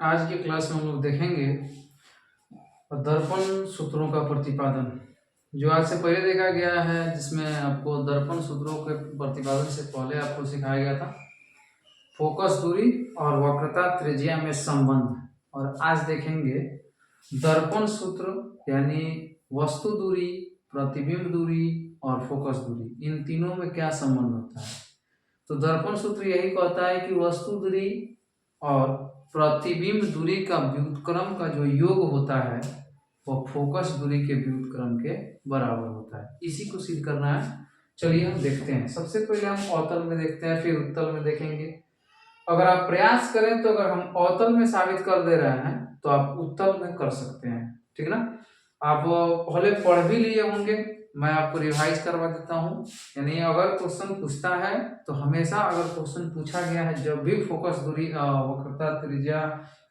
आज की क्लास में हम लोग देखेंगे दर्पण सूत्रों का प्रतिपादन। जो आज से पहले देखा गया है, जिसमें आपको दर्पण सूत्रों के प्रतिपादन से पहले आपको सिखाया गया था फोकस दूरी और वक्रता त्रिज्या में संबंध। और आज देखेंगे दर्पण सूत्र यानी वस्तु दूरी, प्रतिबिंब दूरी और फोकस दूरी, इन तीनों में क्या संबंध होता है। तो दर्पण सूत्र यही कहता है कि वस्तु दूरी और प्रतिबिंब दूरी का व्युत्क्रम का जो योग होता है वह फोकस दूरी के व्युत्क्रम के बराबर होता है। इसी को सिद्ध करना है। चलिए हम देखते हैं। सबसे पहले हम अवतल में देखते हैं, फिर उत्तल में देखेंगे। अगर आप प्रयास करें तो अगर हम अवतल में साबित कर दे रहे हैं तो आप उत्तल में कर सकते हैं, ठीक ना। आप पहले पढ़ भी लिए होंगे, मैं आपको रिवाइज करवा देता हूँ। यानी अगर क्वेश्चन पूछता है तो हमेशा अगर क्वेश्चन पूछा गया है, जब भी फोकस दूरी, वक्रता, त्रिज्या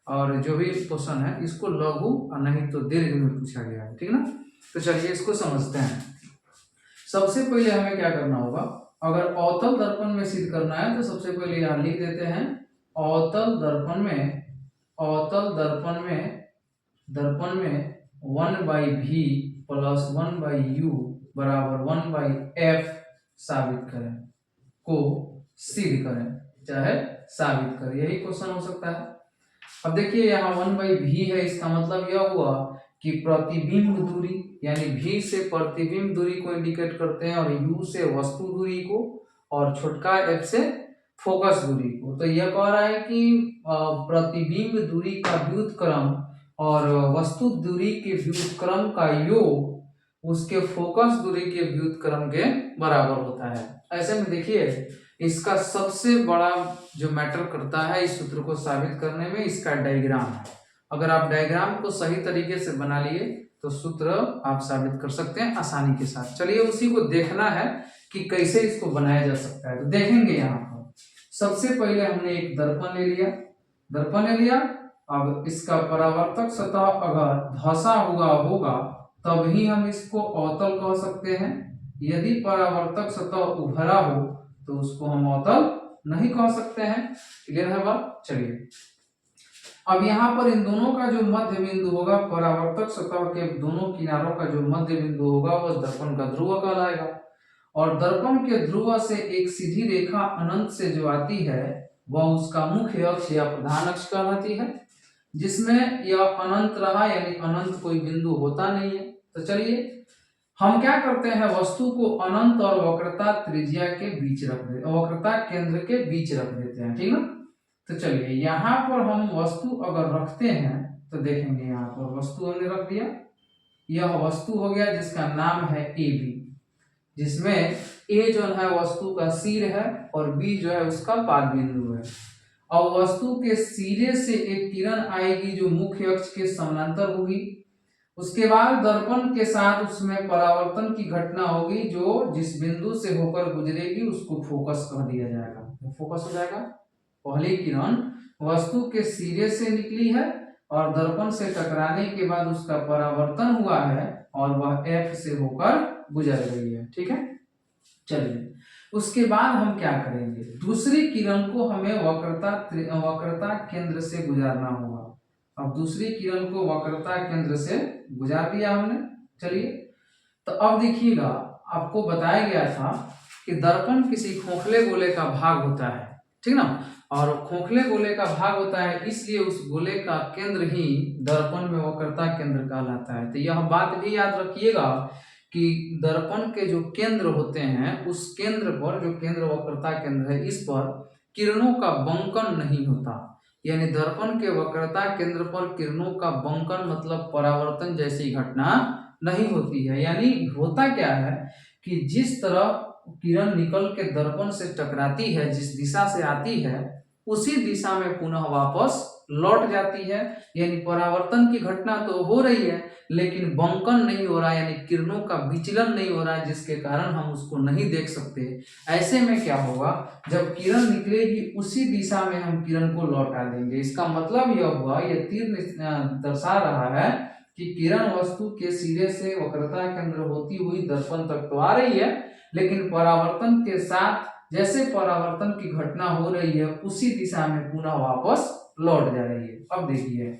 और जो भी क्वेश्चन है, इसको लघु और नहीं तो दीर्घ में पूछा गया है, ठीक ना। तो चलिए इसको समझते हैं। सबसे पहले हमें क्या करना होगा, अगर अवतल दर्पण में सिद्ध करना है तो सबसे पहले यहाँ लिख देते हैं अवतल दर्पण में 1/v प्लस 1/u बराबर 1/f साबित करें, को सिद्ध करें, चाहे साबित करें, यही क्वेश्चन हो सकता है। अब देखिए यहाँ 1/v है, इसका मतलब यह हुआ कि प्रतिबिंब दूरी, यानी v से प्रतिबिंब दूरी को इंडिकेट करते हैं और u से वस्तु दूरी को और छोटका f से फोकस दूरी को। तो यह कह रहा है कि प्रतिबिंब दूरी का व्युत्क्रम और वस्तु दूरी के व्युत्क्रम का योग उसके फोकस दूरी के व्युत्क्रम के बराबर होता है। ऐसे में देखिए इसका सबसे बड़ा जो मैटर करता है इस सूत्र को साबित करने में, इसका डायग्राम है। अगर आप डायग्राम को सही तरीके से बना लिए तो सूत्र आप साबित कर सकते हैं आसानी के साथ। चलिए उसी को देखना है कि कैसे इसको बनाया जा सकता है। तो देखेंगे यहाँ पर सबसे पहले हमने एक दर्पण ले लिया। अब इसका परावर्तक सतह अगर धंसा हुआ होगा तब ही हम इसको अवतल कह सकते हैं। यदि परावर्तक सतह उभरा हो तो उसको हम अवतल नहीं कह सकते हैं। क्लियर है बात। चलिए अब यहाँ पर इन दोनों का जो मध्य बिंदु होगा, परावर्तक सतह के दोनों किनारों का जो मध्य बिंदु होगा वह दर्पण का ध्रुव कहलाएगा। और दर्पण के ध्रुव से एक सीधी रेखा अनंत से जो आती है वह उसका मुख्य अक्ष या प्रधान अक्ष कहलाती है, जिसमें यह अनंत रहा, यानी अनंत कोई बिंदु होता नहीं है। तो चलिए हम क्या करते हैं, वस्तु को अनंत और वक्रता त्रिज्या के बीच रख देते, वक्रता केंद्र के बीच रख देते हैं, ठीक ना। तो चलिए यहाँ पर हम वस्तु अगर रखते हैं तो देखेंगे, यहाँ पर वस्तु हमने रख दिया। यह वस्तु हो गया जिसका नाम है AB, जिसमें A जो है वस्तु का सिर है और B जो है उसका पाद बिंदु है। और वस्तु के सिरे से एक किरण आएगी जो मुख्य अक्ष के समानांतर होगी। उसके बाद दर्पण के साथ उसमें परावर्तन की घटना होगी, जो जिस बिंदु से होकर गुजरेगी उसको फोकस कह दिया जाएगा। फोकस हो जाएगा। पहली किरण वस्तु के सिरे से निकली है और दर्पण से टकराने के बाद उसका परावर्तन हुआ है और वह F से होकर गुजर गई है, ठीक है। चलिए उसके बाद हम क्या करेंगे, दूसरी किरण को हमें वक्रता केंद्र से गुजारना होगा। अब दूसरी किरण को वक्रता केंद्र से गुजार दिया हमने। चलिए तो अब देखिएगा, आपको बताया गया था कि दर्पण किसी खोखले गोले का भाग होता है, ठीक ना। और खोखले गोले का भाग होता है इसलिए उस गोले का केंद्र ही दर्पण में वक्रता केंद्र कहलाता है। तो यह बात भी याद रखिएगा कि दर्पण के जो केंद्र होते हैं उस केंद्र पर, जो केंद्र वक्रता केंद्र है, इस पर किरणों का बंकन नहीं होता। यानी दर्पण के वक्रता केंद्र पर किरणों का बंकन मतलब परावर्तन जैसी घटना नहीं होती है। यानी होता क्या है कि जिस तरह किरण निकल के दर्पण से टकराती है, जिस दिशा से आती है उसी दिशा में पुनः वापस लौट जाती है। यानी परावर्तन की घटना तो हो रही है लेकिन बंकन नहीं हो रहा, यानी किरणों का विचलन नहीं हो रहा है, जिसके कारण हम उसको नहीं देख सकते। ऐसे में क्या होगा, जब किरण निकलेगी उसी दिशा में हम किरण को लौटा देंगे। इसका मतलब यह हुआ, यह तीर दर्शा रहा है कि किरण वस्तु के सिरे से वक्रता केंद्र होती हुई दर्पण तक तो आ रही है, लेकिन परावर्तन के साथ जैसे परावर्तन की घटना हो रही है उसी दिशा में पुनः वापस लौट जा रही है। अब देखिए,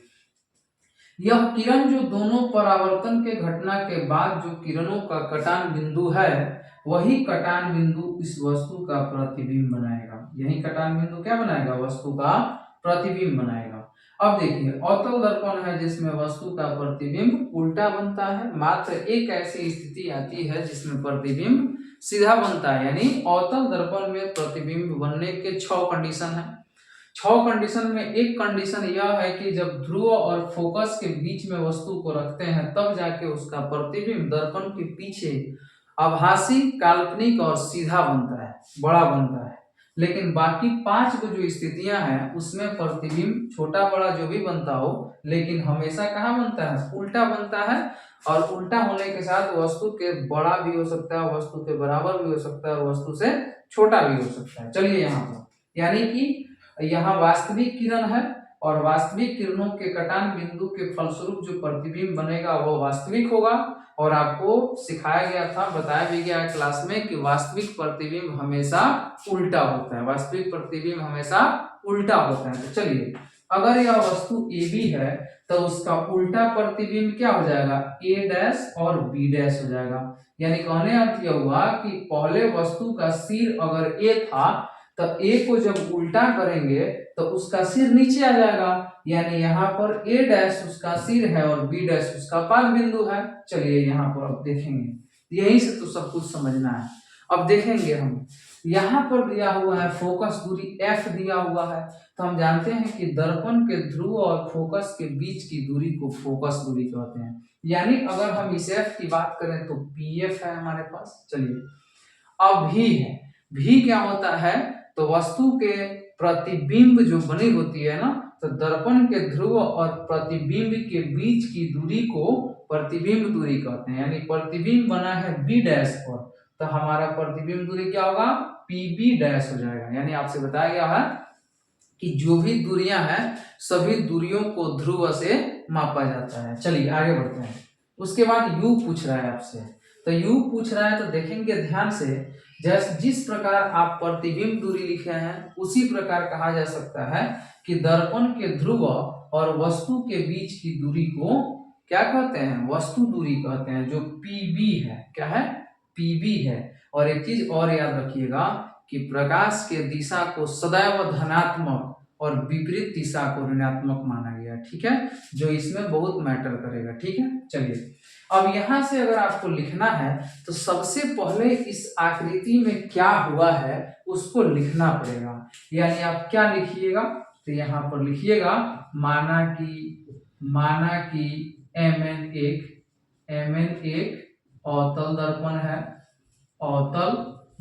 यह किरण जो दोनों परावर्तन के घटना के बाद जो किरणों का कटान बिंदु है, वही कटान बिंदु इस वस्तु का प्रतिबिंब बनाएगा। यही कटान बिंदु क्या बनाएगा? वस्तु का प्रतिबिंब बनाएगा। अब देखिए, अवतल दर्पण है जिसमें वस्तु का प्रतिबिंब उल्टा बनता है। मात्र एक ऐसी स्थिति आती है जिसमें प्रतिबिंब सीधा बनता है, यानी अवतल दर्पण में प्रतिबिंब बनने के 6 कंडीशन है। 6 कंडीशन में एक कंडीशन यह है कि जब ध्रुव और फोकस के बीच में वस्तु को रखते हैं तब जाके उसका प्रतिबिंब दर्पण के पीछे आभासी, काल्पनिक और सीधा बनता है, बड़ा बनता है। लेकिन बाकी 5 को जो स्थितियां हैं उसमें प्रतिबिंब छोटा बड़ा जो भी बनता हो, लेकिन हमेशा कहाँ बनता है? उल्टा बनता है। और उल्टा होने के साथ वस्तु के बड़ा भी हो सकता है, वस्तु के बराबर भी हो सकता है और वस्तु से छोटा भी हो सकता है। चलिए यहाँ पर, यानी कि यहाँ वास्तविक किरण है और वास्तविक किरणों के कटान बिंदु के फलस्वरूप जो प्रतिबिंब बनेगा वो वास्तविक होगा। और आपको सिखाया गया था, बताया भी गया क्लास में कि वास्तविक प्रतिबिंब हमेशा उल्टा होता है। वास्तविक प्रतिबिंब हमेशा उल्टा होता है। तो चलिए, अगर यह वस्तु AB है तो उसका उल्टा प्रतिबिंब क्या हो जाएगा? A' और B' हो जाएगा। यानी कहने अर्थ यह हुआ कि पहले वस्तु का सिर अगर A था तो A को जब उल्टा करेंगे तो उसका सिर नीचे आ जाएगा, यानी यहाँ पर A' उसका सिर है और B' उसका पाद बिंदु है। चलिए यहाँ पर अब देखेंगे, यही से तो सब कुछ समझना है। अब देखेंगे हम, यहाँ पर दिया हुआ है फोकस दूरी F दिया हुआ है, तो हम जानते हैं कि दर्पण के ध्रुव और फोकस के बीच की दूरी को फोकस दूरी कहते हैं। यानी अगर हम इस F की बात करें तो PF है हमारे पास। चलिए, अब V है। V क्या होता है? तो वस्तु के प्रतिबिंब जो बनी होती है ना, तो दर्पण के ध्रुव और प्रतिबिंब के बीच की दूरी को प्रतिबिंब दूरी कहते हैं। यानी प्रतिबिंब बना है B' पर, तो हमारा प्रतिबिंब दूरी क्या होगा? PB' हो जाएगा। यानी आपसे बताया गया है कि जो भी दूरियां हैं सभी दूरियों को ध्रुव से मापा जाता है। चलिए आगे बढ़ते हैं। उसके बाद U पूछ रहा है आपसे, तो U पूछ रहा है तो देखेंगे ध्यान से, जैसे जिस प्रकार आप प्रतिबिंब दूरी लिखे हैं उसी प्रकार कहा जा सकता है कि दर्पण के ध्रुव और वस्तु के बीच की दूरी को क्या कहते हैं? वस्तु दूरी कहते हैं, जो PB है। क्या है? PB है। और एक चीज और याद रखिएगा कि प्रकाश के दिशा को सदैव धनात्मक और विपरीत दिशा को ऋणात्मक माना गया। ठीक है, जो इसमें बहुत मैटर करेगा। ठीक है, चलिए अब यहां से अगर आपको लिखना है तो सबसे पहले इस आकृति में क्या हुआ है उसको लिखना पड़ेगा। यानी आप क्या लिखिएगा? तो यहाँ पर लिखिएगा, माना कि MN एक अवतल दर्पण है, अवतल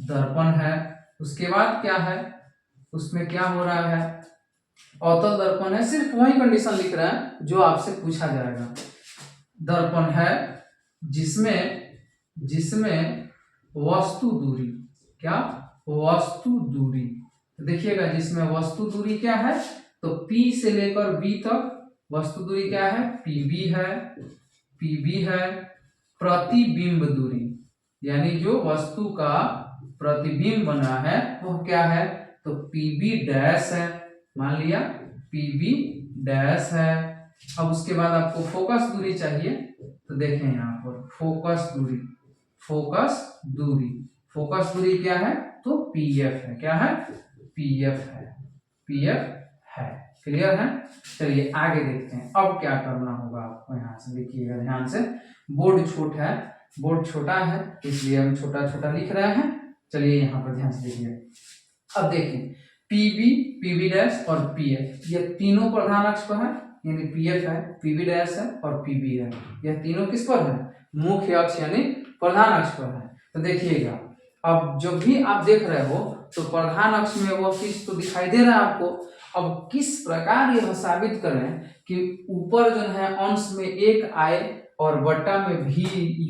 दर्पण है। उसके बाद क्या है? उसमें क्या हो रहा है? अवतल दर्पण है, सिर्फ वही कंडीशन लिख रहा है जो आपसे पूछा जाएगा। दर्पण है जिसमें वस्तु दूरी, क्या? वस्तु दूरी। देखिएगा, जिसमें वस्तु दूरी क्या है? तो P से लेकर B तक वस्तु दूरी क्या है? PB है। प्रतिबिंब दूरी, यानी जो वस्तु का प्रतिबिंब बना है वो क्या है? तो PB' है। मान लिया PB' है। अब उसके बाद आपको फोकस दूरी चाहिए, तो देखें यहाँ पर फोकस दूरी क्या है? तो PF है। क्या है? PF है। क्लियर है? चलिए आगे देखते हैं। अब क्या करना होगा आपको, यहाँ से देखिएगा ध्यान से। बोर्ड छोटा है इसलिए हम छोटा छोटा लिख रहे हैं। चलिए यहाँ पर ध्यान से देखिए। अब देखिए, PB' और PF ये तीनों प्रधान अक्ष पर है, यानी PF है, PB' है और PB है। यह तीनों किस पर है? मुख्य अक्ष यानी प्रधान अक्ष पर है। तो देखिएगा, अब जब भी आप देख रहे हो तो प्रधान अक्ष में वो चीज तो दिखाई दे रहा है आपको। अब किस प्रकार यह साबित करें कि ऊपर जो है अंश में 1 आए और बट्टा में V,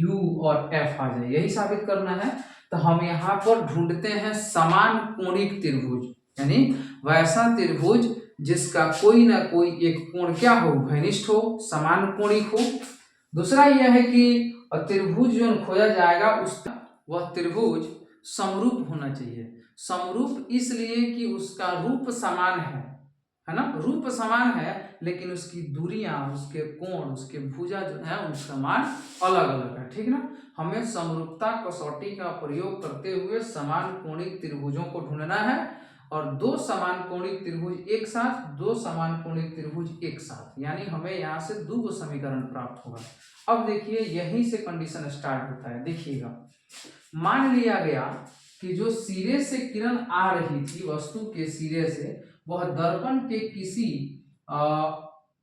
U और F आ जाए, यही साबित करना है। तो हम यहाँ पर ढूंढते हैं समान कोणिक त्रिभुज, यानी वैसा त्रिभुज जिसका कोई ना कोई एक कोण क्या हो? घनिष्ठ हो, समान कोणिक हो। दूसरा यह है कि त्रिभुज जो खोजा जाएगा वह त्रिभुज समरूप होना चाहिए। समरूप इसलिए कि उसका रूप समान है है ना, रूप समान है लेकिन उसकी दूरियां, उसके कोण, उसके भुजा जो है उनका मान अलग अलग है, ठीक ना। हमें समरूपता कसौटी का प्रयोग करते हुए समान कोणिक त्रिभुजों को ढूंढना है और दो समान कोणिक त्रिभुज एक साथ, दो समान कोणिक त्रिभुज एक साथ, यानी हमें यहाँ से दो समीकरण प्राप्त होगा। अब देखिए यहीं से कंडीशन स्टार्ट होता है। देखिएगा, मान लिया गया कि जो सिरे से किरण आ रही थी, वस्तु के सिरे से, वह दर्पण के किसी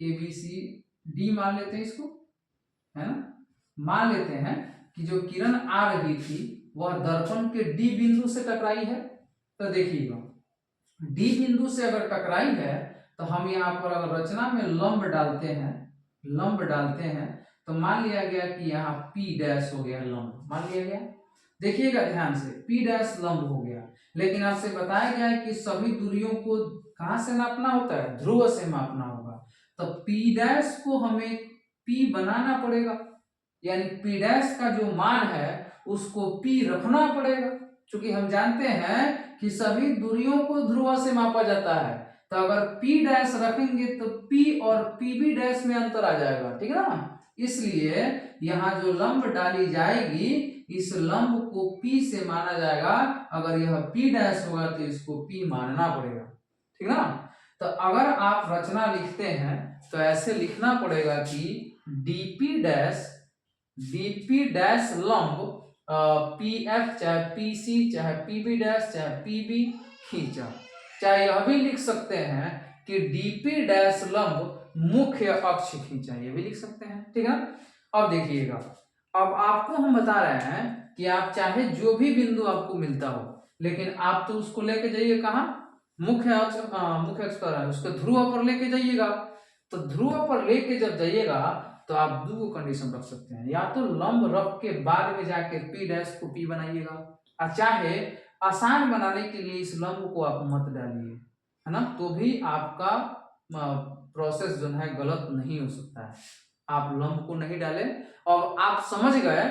ABCD मान लेते हैं इसको, है ना, मान लेते हैं कि जो किरण आ रही थी वह दर्पण के D बिंदु से टकराई है। तो देखिएगा, D बिंदु से अगर टकराई है तो हम यहाँ पर अगर रचना में लंब डालते हैं तो मान लिया गया कि यहाँ P डैश हो गया, लंब मान लिया गया। देखिएगा ध्यान से, P डैश लंब हो गया, लेकिन आपसे बताया गया है कि सभी दूरियों को कहां से नापना होता है, ध्रुव से मापना होगा। तो P डैश को हमें P बनाना पड़ेगा, यानी P डैश का जो मान है उसको P रखना पड़ेगा, क्योंकि हम जानते हैं कि सभी दूरियों को ध्रुव से मापा जाता है। तो अगर P डैश रखेंगे तो P और PB डैश में अंतर आ जाएगा, ठीक है ना। इसलिए यहाँ जो लंब डाली जाएगी, इस लंब को P से माना जाएगा। अगर यह P डैश होगा तो इसको P मानना पड़ेगा, ठीक ना। तो अगर आप रचना लिखते हैं तो ऐसे लिखना पड़ेगा कि DP डैश लंब PF चाहे PC चाहे PB डैश चाहे PB खींचा, चाहे यह भी लिख सकते हैं कि DP डैश लंब मुख्य अक्ष खींचा, ये भी लिख सकते हैं, ठीक है। अब देखिएगा, अब आपको हम बता रहे हैं कि आप चाहे जो भी बिंदु आपको मिलता हो, लेकिन आप तो उसको लेके जाइए कहाँ, मुख्य अक्ष पर है, उसको ध्रुव पर लेके जाइएगा। तो ध्रुव पर लेके जब जाइएगा तो आप दो कंडीशन रख सकते हैं, या तो लंब रख के बाद में जाके P डैश को P बनाइएगा, और चाहे आसान बनाने के लिए इस लंब को आप मत डालिए, है ना, तो भी आपका प्रोसेस जो है गलत नहीं हो सकता है। आप लंब को नहीं डाले और आप समझ गए,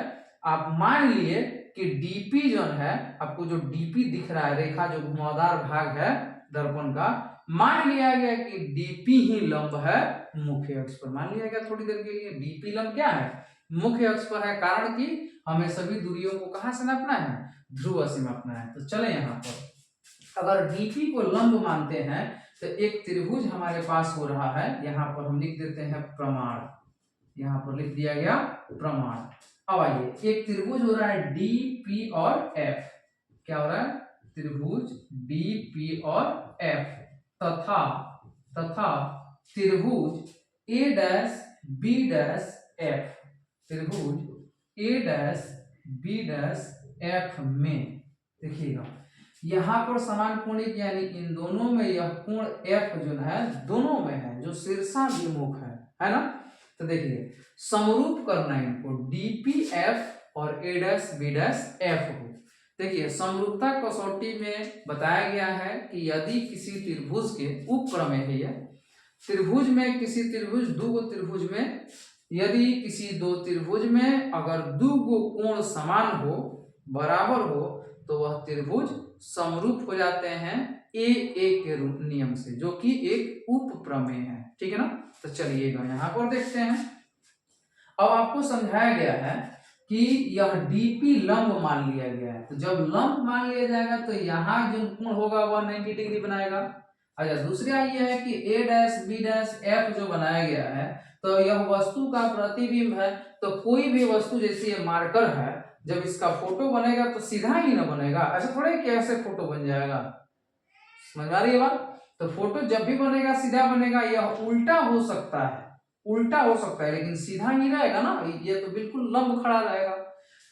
आप मान लिए कि DP जो है, आपको जो DP दिख रहा है, रेखा जो घुमावदार भाग है दर्पण का, मान लिया गया कि DP ही लंब है मुख्य अक्ष पर। मान लिया गया थोड़ी देर के लिए DP लंब क्या है, मुख्य अक्ष पर है, कारण कि हमें सभी दूरियों को कहां से नापना है, ध्रुव से नापना है। तो चले यहाँ पर अगर DP को लंब मानते हैं तो एक त्रिभुज हमारे पास हो रहा है, यहाँ पर हम लिख देते हैं प्रमाण, यहाँ पर लिख दिया गया प्रमाण। अब आइए, एक त्रिभुज हो रहा है DP और F, क्या हो रहा है, त्रिभुज DP और F तथा त्रिभुज A dash B dash F, त्रिभुज A dash B dash F में देखिएगा, यहाँ पर समान कोणिक, यानी इन दोनों में यह कोण F जो है दोनों में है, जो शीर्षाभिमुख है ना। तो देखिए, समरूप करना है इनको, DPF और A dash B dash F हो। देखिए, समरूपता कसौटी में बताया गया है कि यदि किसी त्रिभुज के उपप्रमेय है, यह त्रिभुज में किसी त्रिभुज दो त्रिभुज में, यदि किसी दो त्रिभुज में अगर दो कोण समान हो, बराबर हो, तो वह त्रिभुज समरूप हो जाते हैं AA के नियम से, जो कि एक उपप्रमेय है, ठीक है ना। तो चलिएगा यहाँ पर देखते हैं। अब आपको समझाया गया है कि यह DP लंब मान लिया गया है, तो जब लंब मान लिया जाएगा तो यहाँ जो कोण होगा वह 90 डिग्री बनाएगा। अच्छा, दूसरा यह है कि A dash B dash F जो बनाया गया है, तो यह वस्तु का प्रतिबिंब है। तो कोई भी वस्तु, जैसे ये मार्कर है, जब इसका फोटो बनेगा तो सीधा ही ना बनेगा, ऐसा थोड़ा कि ऐसे फोटो बन जाएगा, समझ आ रही है बात। तो फोटो जब भी बनेगा सीधा बनेगा, यह उल्टा हो सकता है, लेकिन सीधा नहीं रहेगा ना, ये तो बिल्कुल लंब खड़ा रहेगा।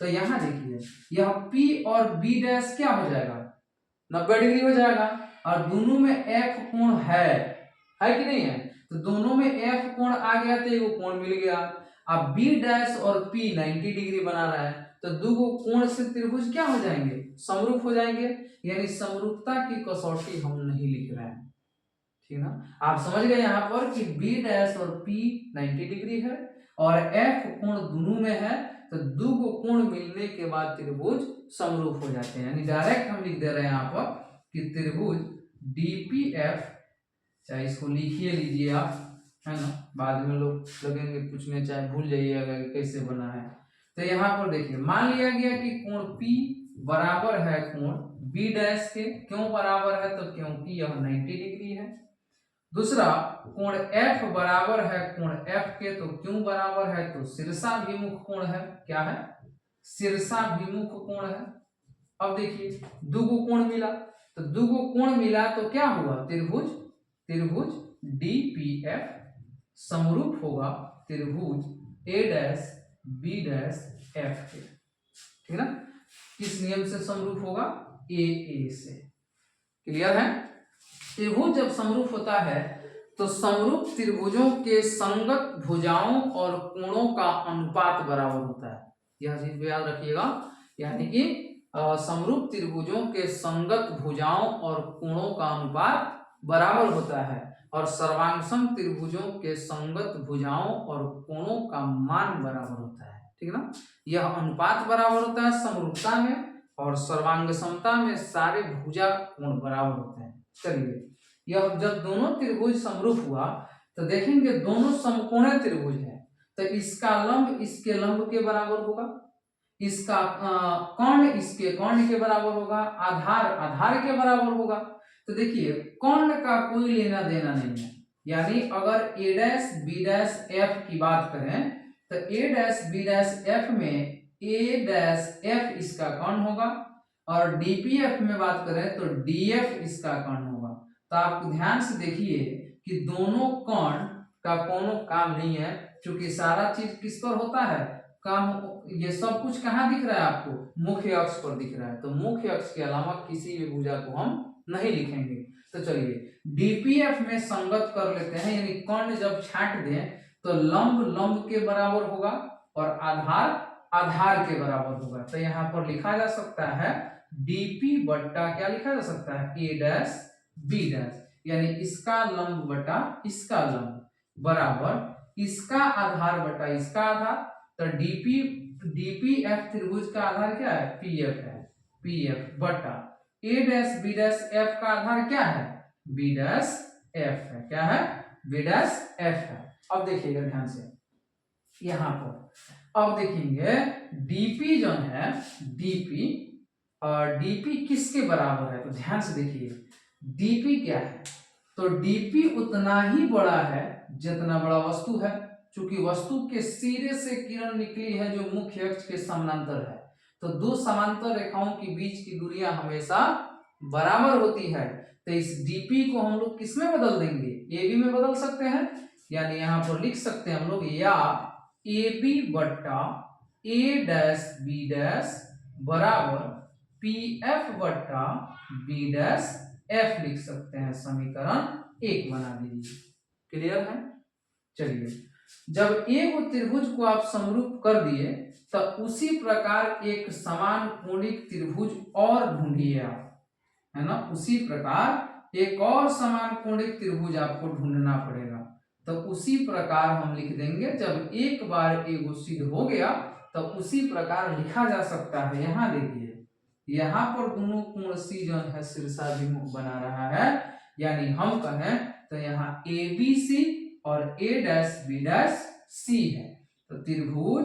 तो यहाँ देखिए, यह P और B डैश क्या हो जाएगा, 90 डिग्री हो जाएगा, और दोनों में F कोण है कि नहीं है, तो दोनों में F कोण आ गया तो एगो कोण मिल गया। अब B डैश और P 90 डिग्री बना रहा है, तो दो कोण से त्रिभुज क्या हो जाएंगे, समरूप हो जाएंगे, यानी समरूपता की कसौटी हम नहीं लिख रहे हैं, ठीक ना। आप समझ गए यहाँ पर कि B डैश और P 90 डिग्री है और F कोण दोनों में है, तो दो कोण मिलने के बाद त्रिभुज समरूप हो जाते हैं, यानी डायरेक्ट हम लिख दे रहे हैं यहाँ पर कि त्रिभुज DPF चाहे इसको लिखिए लीजिए आप, है ना, बाद में लोग लगेंगे पूछने, चाहे भूल जाइएगा कि कैसे बना है। तो यहाँ पर देखिए मान लिया गया कि कोण P बराबर है कोण B डैश के। क्यों बराबर है? तो क्योंकि यह 90 डिग्री है। दूसरा, कोण F बराबर है कोण F के। तो क्यों बराबर है? तो शीर्षाभिमुख कोण है। क्या है? शीर्षाभिमुख कोण है। अब देखिए दुगो कोण मिला, तो दुगो कोण मिला तो क्या हुआ? त्रिभुज त्रिभुज DPF समरूप होगा त्रिभुज A dash B dash F के। ठीक है ना? किस नियम से समरूप होगा? AA से। क्लियर है? त्रिभुज जब समरूप होता है तो समरूप त्रिभुजों के संगत भुजाओं और कोणों का अनुपात बराबर होता है। यह चीज भी याद रखिएगा, यानी कि समरूप त्रिभुजों के संगत भुजाओं और कोणों का अनुपात बराबर होता है, और सर्वांगसम त्रिभुजों के संगत भुजाओं और कोणों का मान बराबर होता है। ठीक है ना? यह अनुपात बराबर होता है समरूपता में, और सर्वांग समता में सारे भुजा कोण बराबर होते हैं। चलिए, यह जब दोनों त्रिभुज समरूप हुआ तो देखेंगे दोनों समकोणीय त्रिभुज है, तो इसका लंब इसके लंब के बराबर होगा, इसका कर्ण इसके कर्ण के बराबर होगा, आधार आधार के बराबर होगा। तो देखिए कर्ण का कोई लेना देना नहीं है, यानी अगर A dash B dash F की बात करें तो A dash B dash F में A डैश F इसका कर्ण होगा, और DPF में बात करें तो DF इसका कर्ण होगा। तो आप ध्यान से देखिए कि दोनों कर्ण का कोनो काम नहीं है, क्योंकि सारा चीज किस पर होता है? काम। ये सब कुछ कहाँ दिख रहा है आपको? मुख्य अक्ष पर दिख रहा है। तो मुख्य अक्ष के अलावा किसी भी भुजा को हम नहीं लिखेंगे। तो चलिए DPF में संगत कर लेते हैं, यानी कर्ण जब छांट दें तो लंब लंब के बराबर होगा और आधार आधार के बराबर होगा। तो यहाँ पर लिखा जा सकता है DP बट्टा क्या लिखा जा सकता है? A डैश B डैश, यानी इसका लंब बटा इसका लंब बराबर इसका आधार बटा इसका आधार। तो DPF त्रिभुज का आधार क्या है? PF है। PF बटा A dash B dash F का आधार क्या है? B डैश F है। क्या है? B डैश F है। अब देखिएगा ध्यान से यहाँ पर, अब देखेंगे DP जो है DP, और DP किसके बराबर है? तो ध्यान से देखिए DP क्या है? तो DP उतना ही बड़ा है जितना बड़ा वस्तु है, क्योंकि वस्तु के सिरे से किरण निकली है जो मुख्य अक्ष के समानांतर है। तो दो समांतर रेखाओं के बीच की दूरियां हमेशा बराबर होती है। तो इस DP को हम लोग किस में बदल देंगे? AB में बदल सकते हैं, यानी यहाँ पर लिख सकते हैं हम लोग, या AB बट्टा A डैश B डैश बराबर PF बट्टा B डैश F लिख सकते हैं। समीकरण 1 बना दीजिए। क्लियर है? चलिए, जब एक त्रिभुज को आप समरूप कर दिए तो उसी प्रकार एक समान कोणिक त्रिभुज और ढूंढिए आप, है ना? उसी प्रकार एक और समान कोणिक त्रिभुज आपको ढूंढना पड़ेगा। तो उसी प्रकार हम लिख देंगे, जब एक बार एगो सिद्ध हो गया तो उसी प्रकार लिखा जा सकता है। यहाँ देखिए, यहाँ पर दोनों कोण C जो है शीर्षाभिमुख बना रहा है, यानी हम कहें तो यहाँ ABC और A dash B dash C है। तो त्रिभुज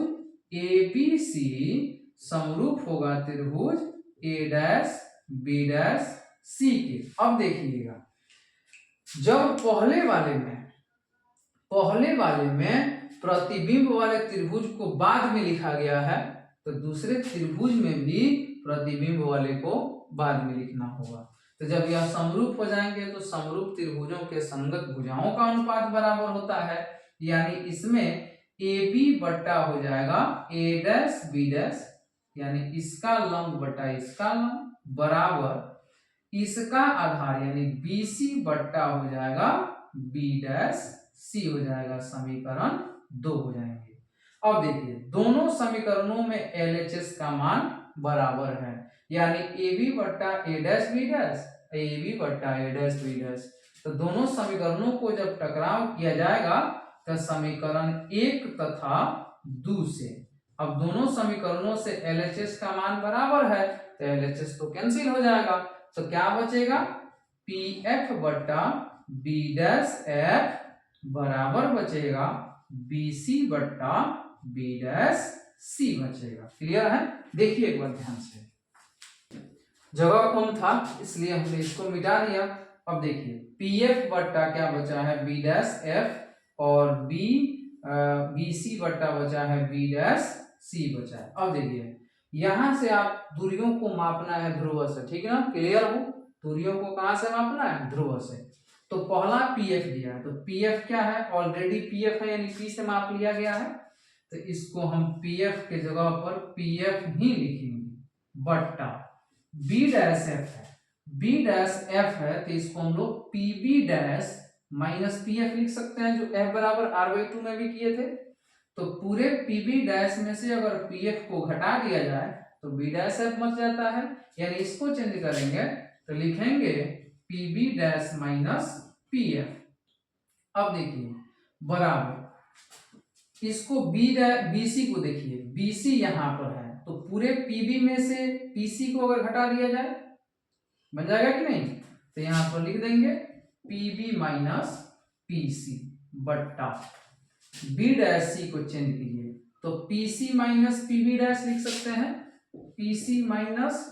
ABC समरूप होगा त्रिभुज A dash B dash C के। अब देखिएगा, जब पहले वाले में प्रतिबिंब वाले त्रिभुज को बाद में लिखा गया है, तो दूसरे त्रिभुज में भी प्रतिबिंब वाले को बाद में लिखना होगा। तो जब यह समरूप हो जाएंगे तो समरूप त्रिभुजों के संगत भुजाओं का अनुपात बराबर होता है, यानी इसमें AB बट्टा हो जाएगा A डैश B डैश, यानी इसका लंब बटा इसका लंब बराबर इसका आधार, यानी BC बट्टा हो जाएगा B डैश C हो जाएगा। समीकरण 2 हो जाएंगे। अब देखिए दोनों समीकरणों में LHS का मान बराबर है, यानी AB बट्टा A dash B dash, AB बट्टा A डैश B डैश। तो दोनों समीकरणों को जब टकराव किया जाएगा तो समीकरण 1 तथा 2 से, अब दोनों समीकरणों से LHS का मान बराबर है तो LHS तो कैंसिल हो जाएगा। तो क्या बचेगा? PF बट्टा बी डैश एफ बराबर बचेगा बी सी बट्टा बी डैश सी बचेगा। क्लियर है? देखिए एक बार ध्यान से, जगह कम था इसलिए हमने इसको मिटा दिया। अब देखिए पी एफ बट्टा क्या बचा है बी डैश एफ और बी सी बट्टा बचा है बी डैश सी बचा है। अब देखिए यहां से आप दूरियों को मापना है ध्रुव से, ठीक है ना? क्लियर हो? दूरियों को कहां से मापना है? ध्रुव से। तो पहला पीएफ दिया है, तो पीएफ क्या है? ऑलरेडी पीएफ है यानी पी से माप लिया गया है, तो इसको हम पीएफ के जगह पर पीएफ ही लिखेंगे बट्टा बी डैश एफ है, बी डैश एफ है तो इसको हम लोग पीबी डैश माइनस पीएफ लिख सकते हैं, जो एफ बराबर आर बाई 2 में भी किए थे। तो पूरे पीबी डैश में से अगर पीएफ को घटा दिया जाए तो बी डैश एफ बच जाता है, यानी इसको चेंज करेंगे तो लिखेंगे पीबी डैश माइनस पीएफ। अब देखिए बराबर इसको बीसी को देखिए, बीसी यहां पर है तो पूरे पीबी में से पीसी को अगर घटा दिया जाए बन जाएगा कि नहीं? तो यहां पर लिख देंगे पीबी माइनस पीसी बट्टा बी डैश सी को चेंज कीजिए तो पीसी माइनस पीबी डैश लिख सकते हैं, पीसी माइनस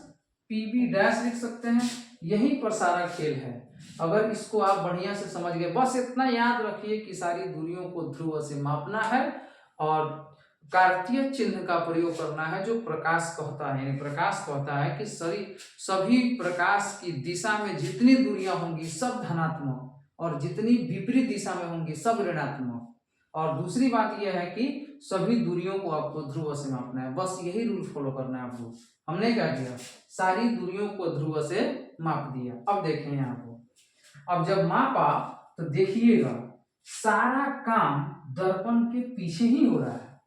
पीबी डैश लिख सकते हैं। यहीं पर सारा खेल है। अगर इसको आप बढ़िया से समझ गए, बस इतना याद रखिए कि सारी दूरियों को ध्रुव से मापना है और कार्तीय चिन्ह का प्रयोग करना है जो प्रकाश कहता है। यानी प्रकाश कहता है कि सभी प्रकाश की दिशा में जितनी दूरियां होंगी सब धनात्मक और जितनी विपरीत दिशा में होंगी सब ऋणात्मक। और दूसरी बात यह है कि सभी दूरियों को आपको ध्रुव से मापना है, बस यही रूल फॉलो करना है आपको। हमने क्या किया? सारी दूरियों को ध्रुव से माप दिया। अब देखें यहाँ को, अब जब मापा तो देखिएगा सारा काम दर्पण के पीछे ही हो रहा है।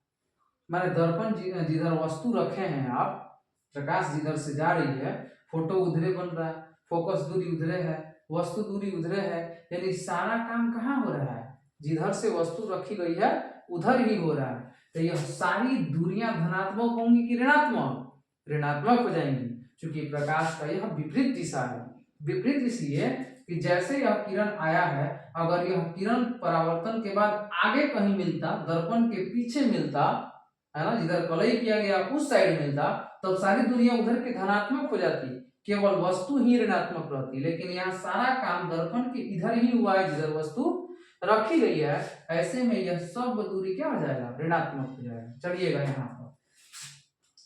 माने दर्पण जिधर वस्तु रखे हैं आप, प्रकाश जिधर से जा रही है, फोटो उधरे बन रहा है, फोकस दूरी उधरे है, वस्तु दूरी उधरे है, यानी सारा काम कहाँ हो रहा है? जिधर से वस्तु रखी गई है उधर ही हो रहा है। तो यह सारी दूरियां धनात्मक होंगी कि ऋणात्मक? ऋणात्मक हो जाएंगी, क्योंकि प्रकाश का यह विपरीत दिशा है। विपरीत इसलिए कि जैसे यह किरण आया है, अगर यह किरण परावर्तन के बाद आगे कहीं मिलता, दर्पण के पीछे मिलता है ना, जिधर कलई किया गया उस साइड मिलता, तब सारी दूरियां उधर की धनात्मक हो जाती, केवल वस्तु ही ऋणात्मक रहती। लेकिन यहाँ सारा काम दर्पण के इधर ही हुआ है जिधर वस्तु रखी गई है, ऐसे में यह सब दूरी क्या हो जाएगा? ऋणात्मक हो जाएगा। चलिएगा यहाँ पर,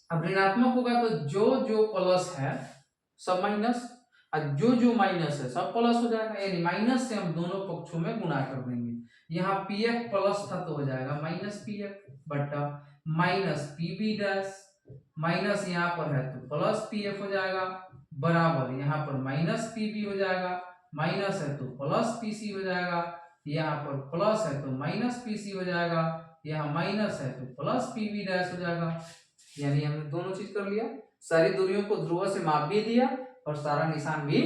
अब ऋणात्मक होगा तो जो जो प्लस है सब माइनस और जो जो माइनस है सब प्लस हो जाएगा, यानी माइनस से हम दोनों पक्षों में गुणा कर देंगे। यहाँ पीएफ प्लस था तो हो जाएगा माइनस पीएफ बट्टा माइनस पीबी डैश, माइनस यहाँ पर है तो प्लस पीएफ हो जाएगा, बराबर यहाँ पर माइनस पीबी हो जाएगा, माइनस है तो प्लस पीसी हो जाएगा, यहाँ पर प्लस है तो माइनस पीसी हो जाएगा, यहाँ माइनस है तो प्लस पीबी डैश हो जाएगा। यानी हमने दोनों चीज कर लिया, सारी दूरियों को ध्रुव से माप भी दिया और सारा निशान भी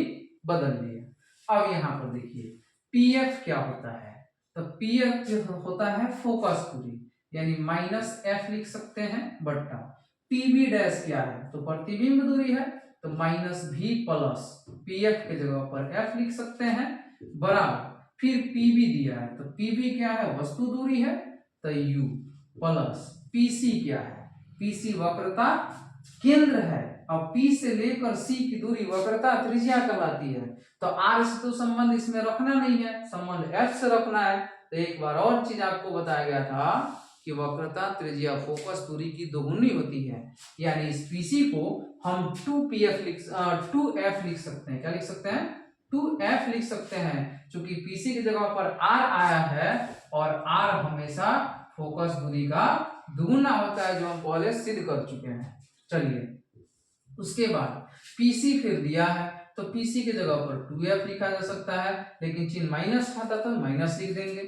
बदल दिया। अब यहाँ पर देखिए पीएफ क्या होता है? तो पीएफ होता है फोकस दूरी, यानी माइनस एफ लिख सकते हैं बट्टा पीबी डैश क्या है? तो प्रतिबिंब दूरी है, तो माइनस भी प्लस पीएफ के जगह पर एफ लिख सकते हैं, बराबर फिर पीबी दिया है तो पीबी क्या है? वस्तु दूरी है, तो यू प्लस पीसी क्या है? पीसी वक्रता केंद्र है, और पी से लेकर सी की दूरी वक्रता त्रिज्या कहलाती है। तो आर से तो संबंध इसमें रखना नहीं है, संबंध एफ से रखना है। तो एक बार और चीज आपको बताया गया था कि वक्रता त्रिज्या फोकस दूरी की दोगुनी होती है, यानी इस पीसी को हम 2f लिख सकते हैं। क्या लिख सकते हैं? 2f लिख सकते हैं, क्योंकि पीसी की जगह पर आर आया है और आर हमेशा फोकस दूरी का दुगुना होता है, जो हम पहले सिद्ध कर चुके हैं। चलिए उसके बाद पीसी फिर दिया है तो पीसी की जगह पर 2f लिखा जा सकता है, लेकिन चिन्ह माइनस खाता तो माइनस लिख देंगे,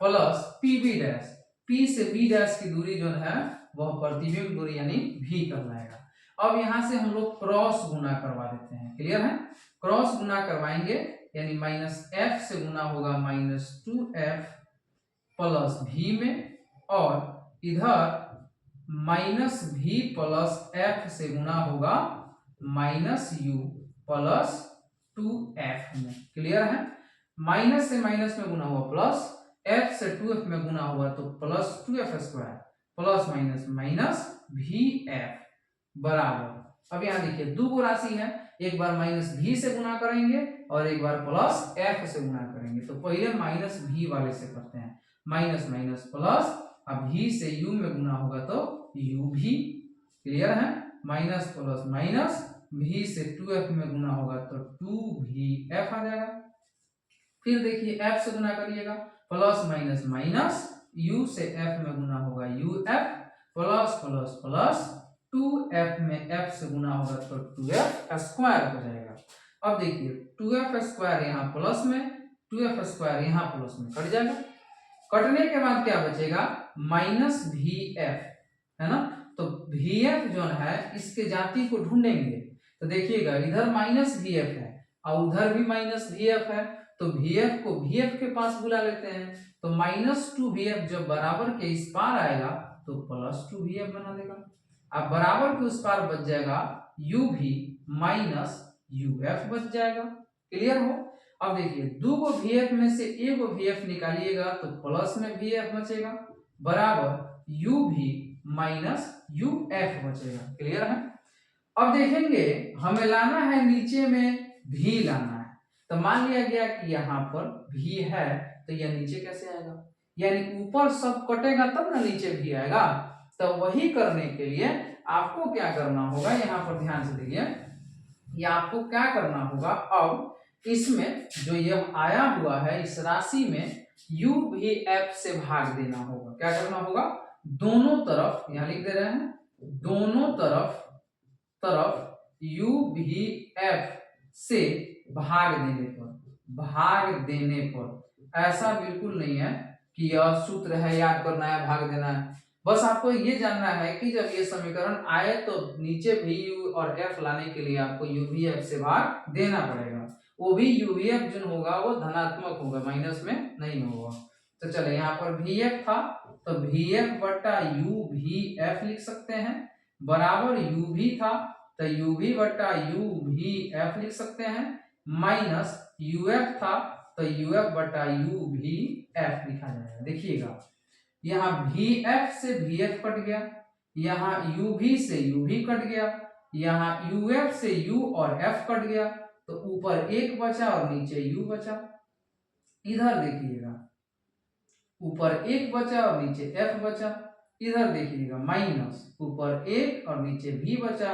प्लस पीबी डैश, पी से बी डैश की दूरी जो है वह प्रतिबिंब दूरी यानी भी कहलाएगा। अब यहां से हम लोग क्रॉस गुना करवा देते हैं। क्लियर है? क्रॉस गुना करवाएंगे यानी माइनस एफ से गुना होगा माइनस 2f प्लस भी में, और इधर माइनस भी प्लस एफ से गुना होगा माइनस यू प्लस 2f में। क्लियर है? माइनस से माइनस में गुना हुआ प्लस, एफ से 2f में गुना हुआ तो plus 2f square plus minus minus भी एफ बराबर, अब यहाँ देखिए दो गो राशि है, एक बार माइनस भी से गुना करेंगे और एक बार प्लस एफ से गुना करेंगे। तो पहले माइनस भी वाले से करते हैं, माइनस माइनस प्लस, अब भी से यू में गुना होगा तो यू भी, क्लियर है, माइनस प्लस माइनस, भी से 2f में गुना होगा तो 2vf आ जाएगा। फिर देखिए f से गुना करिएगा, प्लस माइनस माइनस, u से f में गुना होगा uf, plus plus plus 2f में f से गुना होगा तो 2f स्क्वायर हो जाएगा। अब देखिए 2f स्क्वायर यहाँ प्लस में, 2f स्क्वायर यहाँ प्लस में कट जाएगा, कटने के बाद क्या बचेगा, माइनस vf, है ना। तो vf जो है इसके जाति को ढूंढेंगे, तो देखिएगा इधर माइनस vf है और उधर भी माइनस vf है, तो vf को vf के पास बुला लेते हैं, तो माइनस 2vf जब बराबर के इस पार आएगा तो प्लस 2vf बना देगा। अब बराबर के उस पार बच जाएगा u भी माइनस uf बच जाएगा, क्लियर हो। अब देखिए दो गो vf में से एक गो vf निकालिएगा तो प्लस में vf बचेगा बराबर u भी माइनस uf बचेगा, क्लियर है। अब देखेंगे हमें लाना है नीचे में भी लाना है, तो मान लिया गया कि यहाँ पर भी है तो यह नीचे कैसे आएगा, यानी ऊपर सब कटेगा तब ना नीचे भी आएगा। तो वही करने के लिए आपको क्या करना होगा, यहाँ पर ध्यान से देखिए, या आपको क्या करना होगा, अब इसमें जो यह आया हुआ है इस राशि में u भी f से भाग देना होगा। क्या करना होगा, दोनों तरफ यहाँ लिख दे रहे हैं, दोनों तरफ u भी f से भाग देने पर, ऐसा बिल्कुल नहीं है कि यह सूत्र है याद करना है भाग देना है, बस आपको ये जानना है कि जब ये समीकरण आए तो नीचे भी u और f लाने के लिए आपको u भी f से भाग देना पड़ेगा, वो भी u भी f जो होगा वो धनात्मक होगा, माइनस में नहीं होगा। तो चले यहाँ पर vf था तो vf बट्टा u भी f लिख सकते हैं, बराबर u भी था तो u भी बट्टा u भी f लिख सकते हैं, माइनस uf था तो uf बट्टा u भी f लिखा जाएगा। देखिएगा यहाँ vf से vf कट गया, यहाँ uv से uv कट गया, यहाँ uf से u और f कट गया, तो ऊपर एक बचा और नीचे u बचा। इधर देखिएगा ऊपर एक बचा और नीचे f बचा, इधर देखिएगा माइनस, ऊपर एक और नीचे v बचा।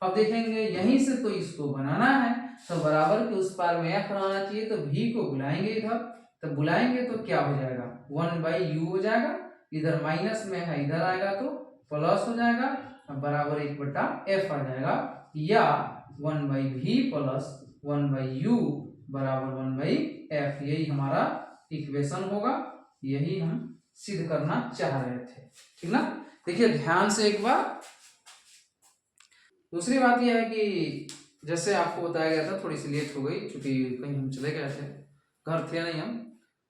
अब देखेंगे यहीं से तो इसको बनाना है, तो बराबर के उस पार में f रहना चाहिए, तो v को बुलाएंगे इधर, तो बुलाएंगे तो क्या हो जाएगा 1/u हो जाएगा, इधर माइनस में है इधर आएगा तो प्लस हो जाएगा, अब बराबर 1/f आ जाएगा, या 1/v प्लस 1/u बराबर 1/f, यही हमारा इक्वेशन होगा, यही हम सिद्ध करना चाह रहे थे, ठीक ना। देखिए ध्यान से एक बार। दूसरी बात यह है कि जैसे आपको बताया गया था, थोड़ी सी लेट हो गई क्योंकि कहीं हम चले गए थे, घर थे नहीं हम,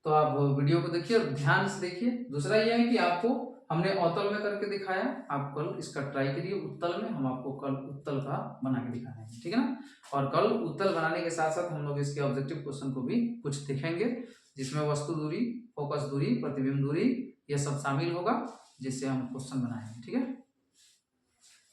तो आप वीडियो को देखिए और ध्यान से देखिए। दूसरा यह है कि आपको हमने अवतल में करके दिखाया, आप कल इसका ट्राई करिए उत्तल में, हम आपको कल उत्तल का बना के दिखाएंगे, ठीक है ना। और कल उत्तल बनाने के साथ साथ हम लोग इसके ऑब्जेक्टिव क्वेश्चन को भी कुछ दिखेंगे, जिसमें वस्तु दूरी, फोकस दूरी, प्रतिबिंब दूरी, यह सब शामिल होगा, जिससे हम क्वेश्चन बनाएंगे, ठीक है।